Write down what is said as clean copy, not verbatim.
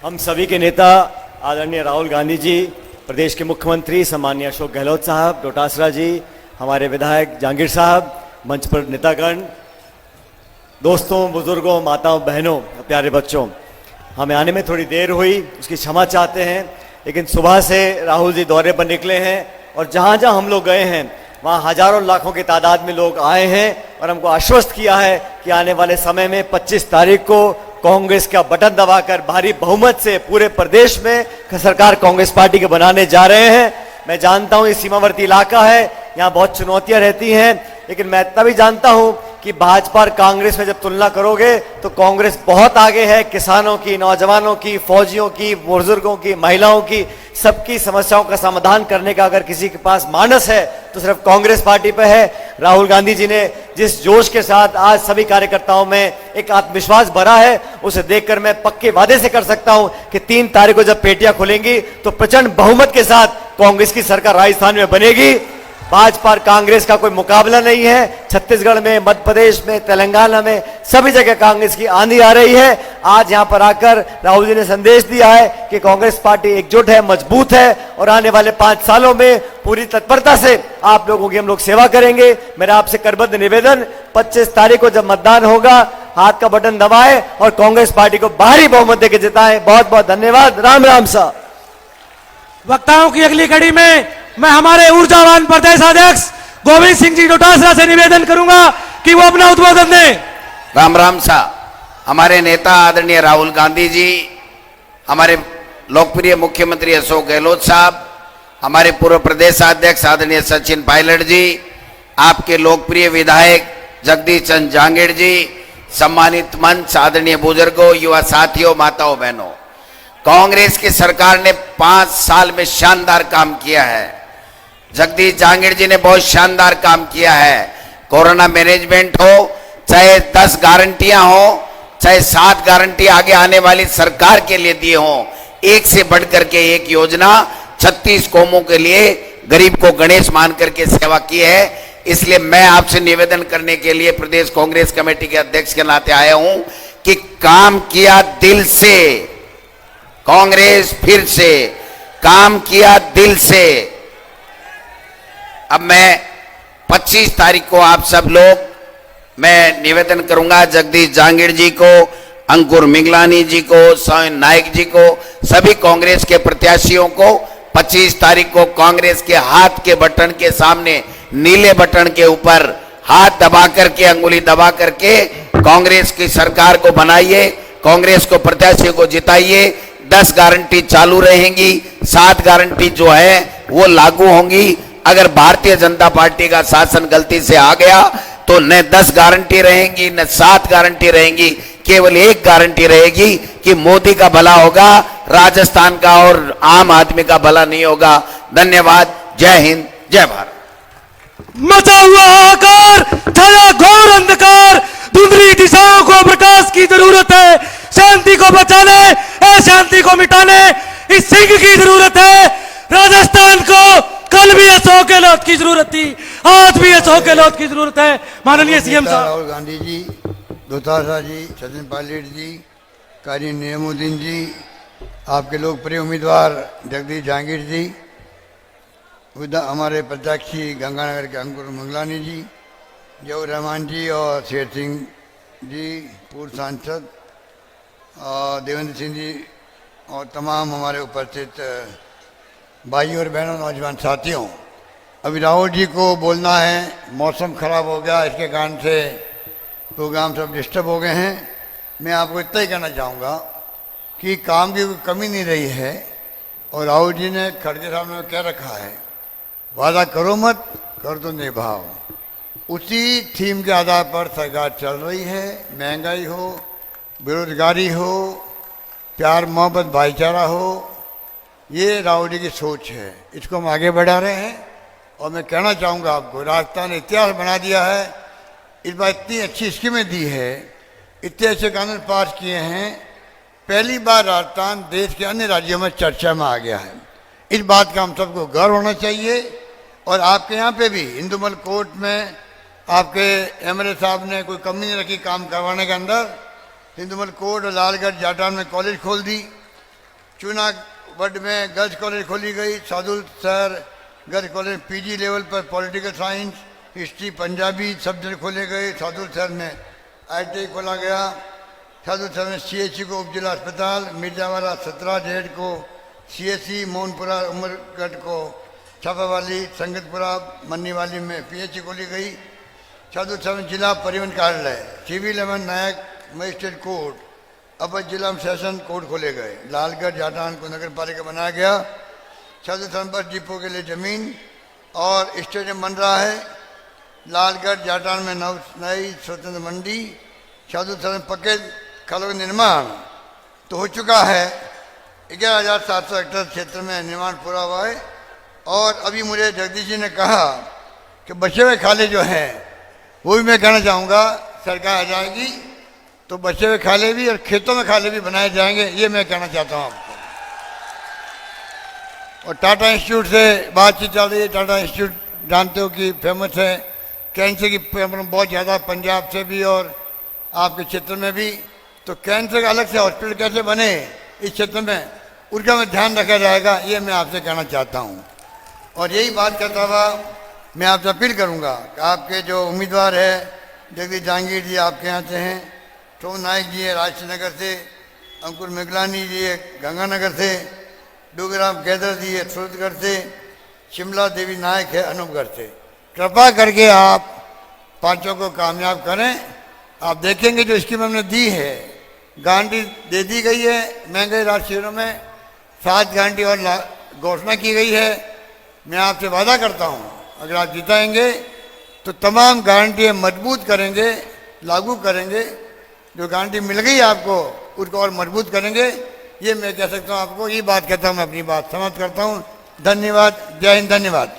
हम सभी के नेता आदरणीय राहुल गांधी जी, प्रदेश के मुख्यमंत्री सम्माननीय अशोक गहलोत साहब, डोटासरा जी, हमारे विधायक जहांगीर साहब, मंच पर नेतागण, दोस्तों, बुजुर्गों, माताओं, बहनों, प्यारे बच्चों, हमें आने में थोड़ी देर हुई, उसकी क्षमा चाहते हैं। लेकिन सुबह से राहुल जी दौरे पर निकले हैं और जहाँ जहाँ हम लोग गए हैं वहाँ हजारों लाखों की तादाद में लोग आए हैं और हमको आश्वस्त किया है कि आने वाले समय में 25 तारीख को कांग्रेस का बटन दबाकर भारी बहुमत से पूरे प्रदेश में सरकार कांग्रेस पार्टी के बनाने जा रहे हैं। मैं जानता हूं ये सीमावर्ती इलाका है, यहाँ बहुत चुनौतियां रहती हैं, लेकिन मैं इतना भी जानता हूं कि भाजपा और कांग्रेस में जब तुलना करोगे तो कांग्रेस बहुत आगे है। किसानों की, नौजवानों की, फौजियों की, बुजुर्गों की, महिलाओं की, सबकी समस्याओं का समाधान करने का अगर किसी के पास मानस है तो सिर्फ कांग्रेस पार्टी पे है। राहुल गांधी जी ने जिस जोश के साथ आज सभी कार्यकर्ताओं में एक आत्मविश्वास भरा है, उसे देखकर मैं पक्के वादे से कर सकता हूं कि 3 तारीख को जब पेटियां खुलेंगी तो प्रचंड बहुमत के साथ कांग्रेस की सरकार राजस्थान में बनेगी। भाजपा और कांग्रेस का कोई मुकाबला नहीं है। छत्तीसगढ़ में, मध्य प्रदेश में, तेलंगाना में सभी जगह कांग्रेस की आंधी आ रही है। आज यहां पर आकर राहुल जी ने संदेश दिया है कि कांग्रेस पार्टी एकजुट है, मजबूत है और आने वाले 5 सालों में पूरी तत्परता से आप लोगों की हम लोग सेवा करेंगे। मेरा आपसे करबद्ध निवेदन, 25 तारीख को जब मतदान होगा हाथ का बटन दबाएं और कांग्रेस पार्टी को भारी बहुमत देकर जिताएं। बहुत बहुत धन्यवाद। राम राम सा। वक्ताओं की अगली कड़ी में मैं हमारे ऊर्जावान प्रदेश अध्यक्ष गोविंद सिंह जी डोटासरा से निवेदन करूंगा कि वो अपना उद्बोधन दें। राम राम सा। हमारे नेता आदरणीय राहुल गांधी जी, हमारे लोकप्रिय मुख्यमंत्री अशोक गहलोत साहब, हमारे पूर्व प्रदेश अध्यक्ष आदरणीय सचिन पायलट जी, आपके लोकप्रिय विधायक जगदीश चंद्र जहांगीर जी, सम्मानित मंच, आदरणीय बुजुर्गों, युवा साथियों, माताओं, बहनों, कांग्रेस की सरकार ने 5 साल में शानदार काम किया है। जगदीश जहांगीर जी ने बहुत शानदार काम किया है। कोरोना मैनेजमेंट हो, चाहे 10 गारंटियां हो, चाहे 7 गारंटी आगे आने वाली सरकार के लिए दिए हों, एक से बढ़कर के एक योजना 36 कौमों के लिए गरीब को गणेश मान करके सेवा की है। इसलिए मैं आपसे निवेदन करने के लिए प्रदेश कांग्रेस कमेटी के अध्यक्ष के नाते आया हूं कि काम किया दिल से, कांग्रेस फिर से काम किया दिल से। अब मैं 25 तारीख को आप सब लोग, मैं निवेदन करूंगा जगदीश जहांगीर जी को, अंकुर मिगलानी जी को, सोहन नायक जी को, सभी कांग्रेस के प्रत्याशियों को 25 तारीख को कांग्रेस के हाथ के बटन के सामने, नीले बटन के ऊपर हाथ दबा करके, अंगुली दबा करके कांग्रेस की सरकार को बनाइए, कांग्रेस को प्रत्याशियों को जिताइए। 10 गारंटी चालू रहेंगी, 7 गारंटी जो है वो लागू होंगी। अगर भारतीय जनता पार्टी का शासन गलती से आ गया तो न 10 गारंटी रहेंगी, न 7 गारंटी रहेंगी, केवल एक गारंटी रहेगी कि मोदी का भला होगा, राजस्थान का और आम आदमी का भला नहीं होगा। धन्यवाद। जय हिंद, जय भारत। मचा हुआ आकार, छाया घोर अंधकार, धुंधली दिशाओं को प्रकाश की जरूरत है। शांति को बचाने, अशांति को मिटाने इस सिंह की जरूरत है। राजस्थान को कल भी अशोक गहलोत की जरूरत थी, आज भी अशोक गहलोत की जरूरत है। माननीय सीएम साहब राहुल गांधी जी, डोटासरा जी, सचिन पायलट जी, कारी निजामुद्दीन जी, आपके लोकप्रिय उम्मीदवार जगदीश जहांगीर जी, हमारे प्रत्याशी गंगानगर के अंकुर मंगलानी जी, जहूर रहमान जी और शेर सिंह जी, पूर्व सांसद, और देवेंद्र सिंह जी और तमाम हमारे उपस्थित भाइयों और बहनों, नौजवान साथियों, अभी राहुल जी को बोलना है। मौसम खराब हो गया, इसके कारण से प्रोग्राम सब डिस्टर्ब हो गए हैं। मैं आपको इतना ही कहना चाहूँगा कि काम की कोई कमी नहीं रही है और राहुल जी ने खड़गे साहब ने कह रखा है, वादा करो मत, कर दो निभाओ। उसी थीम के आधार पर सरकार चल रही है। महंगाई हो, बेरोजगारी हो, प्यार मोहब्बत भाईचारा हो, ये राहुल जी की सोच है। इसको हम आगे बढ़ा रहे हैं और मैं कहना चाहूँगा आपको, राजस्थान ने इतिहास बना दिया है। इस बार इतनी अच्छी स्कीमें दी है, इतने अच्छे कानून पास किए हैं, पहली बार राजस्थान देश के अन्य राज्यों में चर्चा में आ गया है। इस बात का हम सबको गर्व होना चाहिए। और आपके यहाँ पे भी इंदुमल कोर्ट में आपके एमएलए साहब ने कोई कमी नहीं रखी काम करवाने के अंदर। इंदुमल कोर्ट और लालगढ़ जाटान में कॉलेज खोल दी, चूनागढ़ में गर्ल्स कॉलेज खोली गई, सादुल शहर गर्ल्स कॉलेज पीजी लेवल पर political science, history, Punjabi subject खोले गए। सादुल शहर में ITI खोला गया। सादुल शहर में CHC को उपजिला अस्पताल, मिर्जावाला 17 जेड को CSC, मोहनपुरा उमरगढ़ को छापावाली, संगतपुरा मन्नीवाली में PHC खोली गई। सादुल शहर में जिला परिवहन कार्यालय, सिविल एवं न्यायिक मजिस्ट्रेट कोर्ट, अपर जिला सेशन कोर्ट खोले गए। लालगढ़ जाटान को नगर पालिका बनाया गया। सादुल शहर बस डिपो के लिए जमीन और स्टेडियम बन रहा है। लालगढ़ जाटान में नई स्वतंत्र मंडी। सादुल शहर में पक्के खालों का निर्माण तो हो चुका है। 11,700 हेक्टेयर क्षेत्र में निर्माण पूरा हुआ है। और अभी मुझे जगदीश जी ने कहा कि बचे हुए खाले जो हैं वो भी मैं कहना चाहूँगा, सरकार आ जाएगी तो बचे हुए खाले भी और खेतों में खाले भी बनाए जाएंगे, ये मैं कहना चाहता हूँ आपको। और टाटा इंस्टीट्यूट से बातचीत चल रही है। टाटा इंस्टीट्यूट जानते हो कि फेमस है, कैंसर की प्रॉब्लम बहुत ज़्यादा पंजाब से भी और आपके क्षेत्र में भी। तो कैंसर का अलग से हॉस्पिटल कैसे बने इस क्षेत्र में, उनका मैं ध्यान रखा जाएगा, ये मैं आपसे कहना चाहता हूँ। और यही बात करता हुआ मैं आपसे अपील करूँगा कि आपके जो उम्मीदवार है जगदीश जहांगीर जी आपके यहाँ से हैं, सोम नायक जी है राजनगर से, अंकुर मिगलानी जी है गंगानगर से, डूगराम गैदर जी है सूरतगढ़ से, शिमला देवी नायक है अनूपगढ़ से। कृपा करके आप पांचों को कामयाब करें। आप देखेंगे जो स्कीम हमने दी है, गारंटी दे दी गई है महंगाई राहत शिविरों में, 7 गारंटी और घोषणा की गई है। मैं आपसे वादा करता हूँ अगर आप जिताएंगे तो तमाम गारंटी मजबूत करेंगे, लागू करेंगे। जो गारंटी मिल गई आपको उसको और मजबूत करेंगे, ये मैं कह सकता हूँ आपको। ये बात कहता हूँ, मैं अपनी बात समाप्त करता हूँ। धन्यवाद। जय हिंद। धन्यवाद।